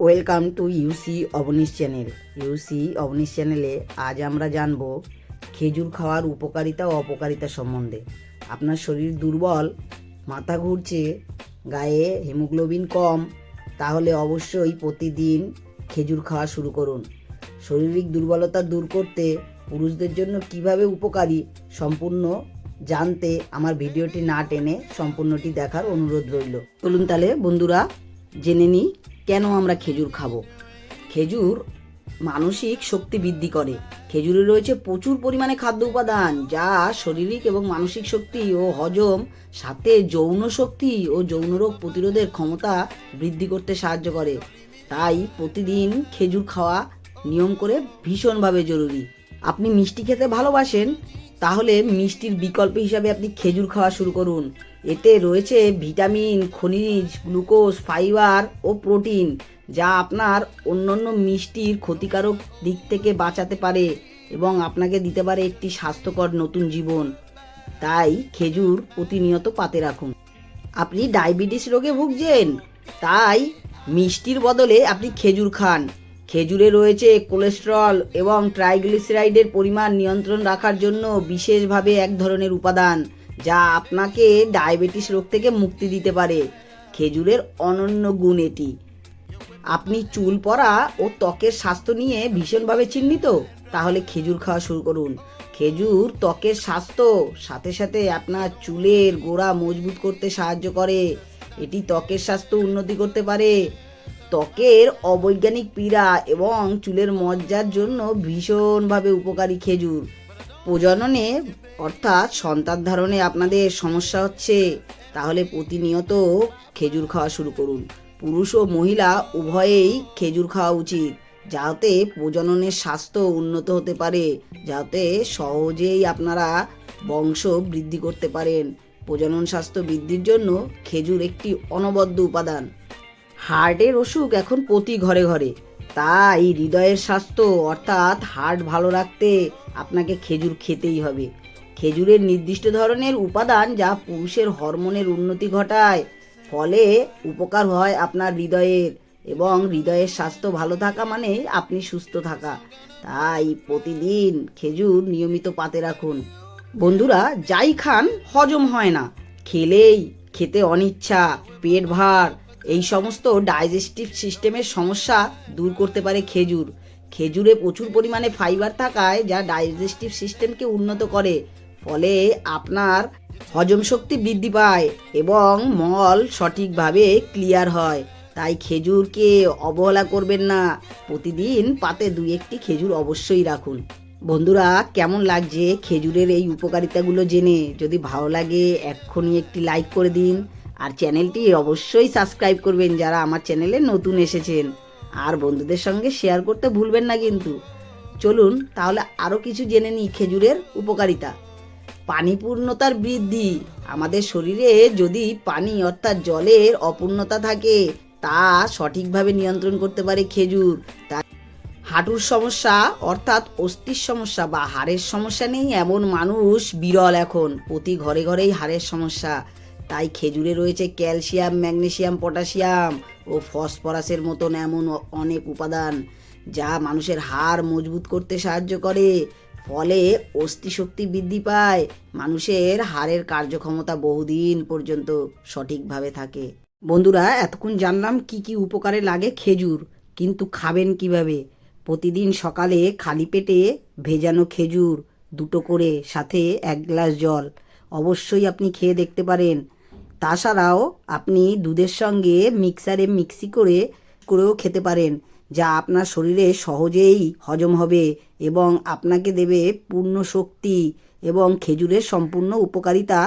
Welcome to UC Abanish channel. UC Abanish চ্যানেলে আজ আমরা জানব খেজুর খাওয়ার উপকারিতা ও অপকারিতা সম্বন্ধে। আপনার শরীর দুর্বল, মাথা ঘুরছে, গায়ে হিমোগ্লোবিন কম, তাহলে অবশ্যই প্রতিদিন খেজুর খাওয়া শুরু করুন। শারীরিক দুর্বলতা দূর করতে পুরুষদের জন্য কিভাবে উপকারী সম্পূর্ণ জানতে আমার ভিডিওটি না টেনে সম্পূর্ণটি দেখার অনুরোধ রইল। চলুন তাহলে বন্ধুরা জেনে নিই কেন আমরা খেজুর খাবো। খেজুর মানসিক শক্তি বৃদ্ধি করে। খেজুরে রয়েছে প্রচুর পরিমাণে খাদ্য উপাদান যা শারীরিক এবং মানসিক শক্তি ও হজম, সাথে যৌন শক্তি ও যৌন রোগ প্রতিরোধের ক্ষমতা বৃদ্ধি করতে সাহায্য করে। তাই প্রতিদিন খেজুর খাওয়া নিয়ম করে ভীষণভাবে জরুরি। আপনি মিষ্টি খেতে ভালোবাসেন, তাহলে মিষ্টির বিকল্প হিসাবে আপনি খেজুর খাওয়া শুরু করুন। এতে রয়েছে ভিটামিন, খনিজ, গ্লুকোজ, ফাইবার ও প্রোটিন, যা আপনার অন্যান্য মিষ্টির ক্ষতিকারক দিক থেকে বাঁচাতে পারে এবং আপনাকে দিতে পারে একটি স্বাস্থ্যকর নতুন জীবন। তাই খেজুর প্রতিনিয়ত পাতে রাখুন। আপনি ডায়াবেটিস রোগে ভুগছেন, তাই মিষ্টির বদলে আপনি খেজুর খান। খেজুরে রয়েছে কোলেস্টেরল এবং ট্রাইগ্লিসারাইডের পরিমাণ নিয়ন্ত্রণ রাখার জন্য বিশেষভাবে এক ধরনের উপাদান, যা আপনাকে ডায়াবেটিস রোগ থেকে মুক্তি দিতে পারে। খেজুরের অনন্য গুণ এটি। আপনি চুল পড়া ও ত্বকের স্বাস্থ্য নিয়ে ভীষণভাবে চিন্তিত, তাহলে খেজুর খাওয়া শুরু করুন। খেজুর ত্বকের স্বাস্থ্য সাথে সাথে আপনার চুলের গোড়া মজবুত করতে সাহায্য করে। এটি ত্বকের স্বাস্থ্য উন্নতি করতে পারে। ত্বকের অবৈজ্ঞানিক পীড়া এবং চুলের মজ্জার জন্য ভীষণভাবে উপকারী খেজুর। প্রজননে অর্থাৎ সন্তান ধারণে আপনাদের সমস্যা হচ্ছে, তাহলে প্রতিনিয়ত খেজুর খাওয়া শুরু করুন। পুরুষ ও মহিলা উভয়েই খেজুর খাওয়া উচিত, যাতে প্রজননের স্বাস্থ্য উন্নত হতে পারে, যাতে সহজেই আপনারা বংশ বৃদ্ধি করতে পারেন। প্রজনন স্বাস্থ্য বৃদ্ধির জন্য খেজুর একটি অনবদ্য উপাদান। হার্টের অসুখ এখন প্রতি ঘরে ঘরে, তাই হৃদয়ের স্বাস্থ্য অর্থাৎ হার্ট ভালো রাখতে আপনাকে খেজুর খেতেই হবে। খেজুরের নির্দিষ্ট ধরনের উপাদান যা পুরুষের হরমোনের উন্নতি ঘটায়, ফলে উপকার হয় আপনার হৃদয়ের, এবং হৃদয়ের স্বাস্থ্য ভালো থাকা মানে আপনি সুস্থ থাকা। তাই প্রতিদিন খেজুর নিয়মিত পাতে রাখুন। বন্ধুরা, যাই খান হজম হয় না, খেলেই খেতে অনিচ্ছা, পেট ভার, এই সমস্ত ডাইজেস্টিভ সিস্টেমের সমস্যা দূর করতে পারে খেজুর। খেজুরে প্রচুর পরিমাণে ফাইবার থাকায় যা ডাইজেস্টিভ সিস্টেমকে উন্নত করে, ফলে আপনার হজম শক্তি বৃদ্ধি পায় এবং মল সঠিকভাবে ক্লিয়ার হয়। তাই খেজুরকে অবহেলা করবেন না। প্রতিদিন পাতে 2-1টি খেজুর অবশ্যই রাখুন। বন্ধুরা, কেমন লাগছে খেজুরের এই উপকারিতাগুলো জেনে? যদি ভালো লাগে এক্ষুনি একটি লাইক করে দিন, আর চ্যানেলটি অবশ্যই সাবস্ক্রাইব করবেন যারা আমার চ্যানেলে নতুন এসেছেন, আর বন্ধুদের সঙ্গে শেয়ার করতে ভুলবেন না কিন্তু। চলুন তাহলে আরও কিছু জেনে নিই খেজুরের উপকারিতা। পানিপূর্ণতার বৃদ্ধি। আমাদের শরীরে যদি পানি অর্থাৎ জলের অপূর্ণতা থাকে, তা সঠিকভাবে নিয়ন্ত্রণ করতে পারে খেজুর। তাই হাঁটুর সমস্যা অর্থাৎ অস্থির সমস্যা বা হাড়ের সমস্যা নেই এমন মানুষ বিরল এখন। প্রতি ঘরে ঘরেই হাড়ের সমস্যা। তাই খেজুরে রয়েছে ক্যালসিয়াম, ম্যাগনেসিয়াম, পটাশিয়াম ও ফসফরাসের মতন এমন অনেক উপাদান যা মানুষের হাড় মজবুত করতে সাহায্য করে। ফলে অস্থিশক্তি বৃদ্ধি পায়, মানুষের হাড়ের কার্যক্ষমতা বহুদিন পর্যন্ত সঠিকভাবে থাকে। বন্ধুরা, এতক্ষণ জানলাম কি কি উপকারে লাগে খেজুর, কিন্তু খাবেন কিভাবে? প্রতিদিন সকালে খালি পেটে ভেজানো খেজুর 2টো করে, সাথে 1 গ্লাস জল অবশ্যই আপনি খেয়ে দেখতে পারেন। তাছাড়াও আপনি দুধের সঙ্গে মিক্সারে মিক্সি করেও খেতে পারেন, যা আপনার শরীরে সহজেই হজম হবে এবং আপনাকে দেবে পূর্ণ শক্তি। এবং খেজুরের সম্পূর্ণ উপকারিতা